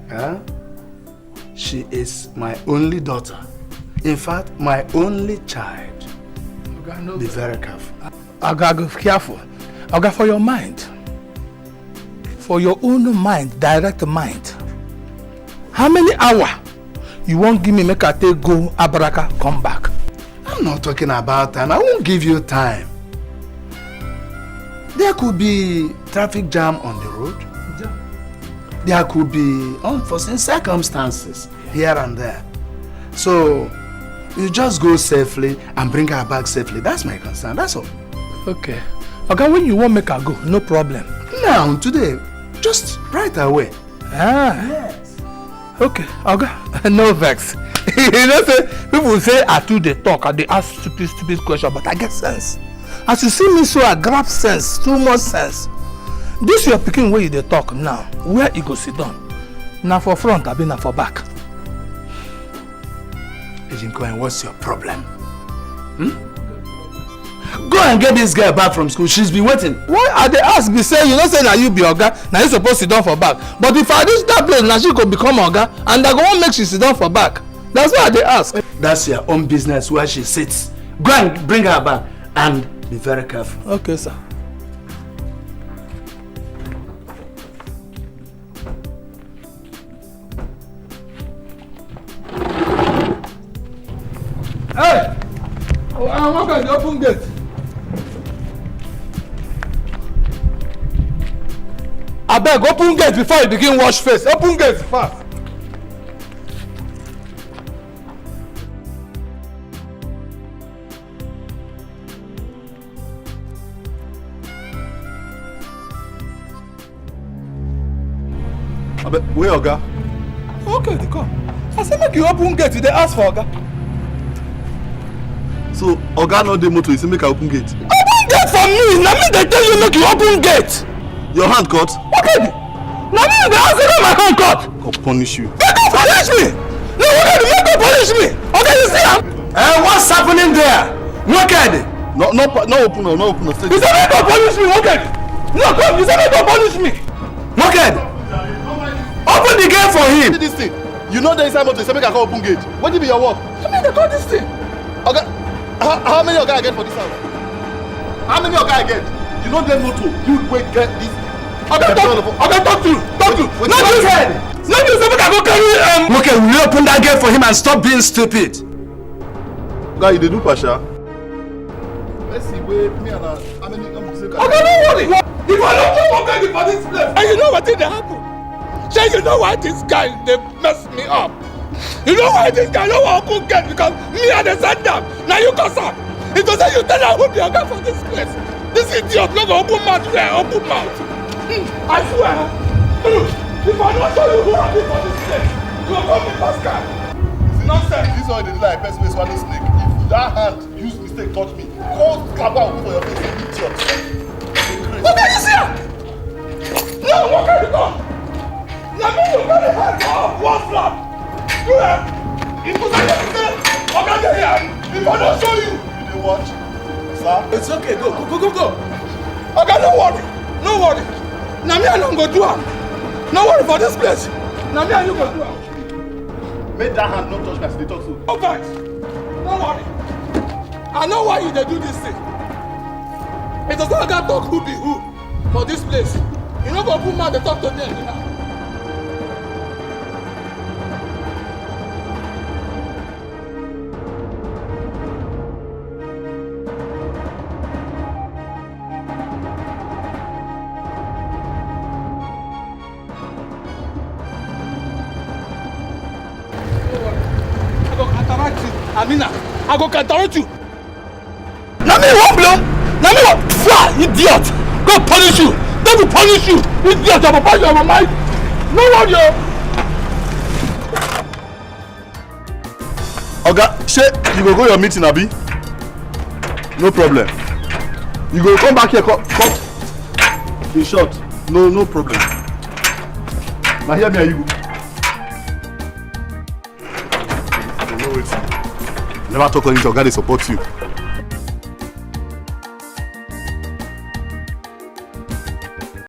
Huh? She is my only daughter. In fact, my only child. Be very careful. Oga, be careful. Oga, for your mind. For your own mind, direct mind. How many hours you won't give me make I take go Abaraka come back? I'm not talking about time. I won't give you time. There could be traffic jam on the road. There could be unforeseen circumstances here and there. So, you just go safely and bring her back safely. That's my concern, that's all. Okay. Okay, when you won't make her go, no problem. Now, today, just right away. Ah. Yes. Okay, okay. No vex. You know, say, people say I too they talk and they ask stupid questions, but I get sense. As you see me so I grab sense, too much sense. This your picking where you they talk now. Where you go sit down? Now for front, I be now for back. Agent Cohen, what's your problem? Go and get this girl back from school. She's been waiting. Why are they ask me say you don't say that you be Oga, now you supposed to sit down for back. But if I reach that place, now she could become Oga, and I go on make she sit down for back. That's why they ask. That's your own business where she sits. Go and bring her back and be very careful. Okay, sir. Hey! Oh, I'm not going to open gate. I beg, open gate before you begin wash face. Open gate fast. I beg, where Oga? Okay, they come. I said make you open gate, they ask for Oga. So Oga no dey motor, you say make I open gate. Open gate for me! Na me they tell you make you open gate! Your hand cut? Okay! Na me they ask you my hand cut! I'll punish you. Make them punish me! No, okay, make them punish me! Okay, you see am? What's happening there? Wicked! No open, no open. You say make them punish me, Wicked! No, come, you say make them punish me! Wicked! Open the gate for him! This thing. You know the inside motor, you say make I come open gate. What did be your work? I mean, they call this thing. Oga, how many Oga I get for this house? How many Oga I get? You know the motor, you will get this. Okay, talk to you. No, you said. No, you said make I go carry Okay, will you open that gate for him and stop being stupid? Oga, you dey do pasha? Let's see where me and how many Okay, don't worry. If I don't come back for this place, and you know what did happen? Say you know why this guy they messed me up. You know why this guy don't want to get because me and the send them. Now you go sir. It was say you tell her who the Oga for this place. This idiot no go open mouth there, open mouth. I swear. If I don't show you who I be for this place, you will come in Pascal. See, nonsense. This one they do like person wey swallow snake. If that hand use mistake touch me, call clapper for your face, idiot. What can you see? No, what can you go? Now me you got the hand off one flap. If you say, Oga dey here. If I don't show you, You dey watch? Sir? it's okay. Go. Oga, no worry. Now me I don't go do am. No worry for this place. Now me and you go do am. Make that hand not touch me as they talk so. No vex. No worry. I know why you dey do this thing. It does not Oga talk who be who for this place. You no go open mouth dey talk to me anyhow. I go counteract you. Now me won't blow. Now me won't fly, idiot. Go punish you. They will punish you. Idiot, I'm a punish you, I'm a mind. No one, yo. Oga, shey you go your meeting, abi? No problem. You go come back here, come. In short, no problem. Now hear me and you. Never talk on it, Oga dey support you.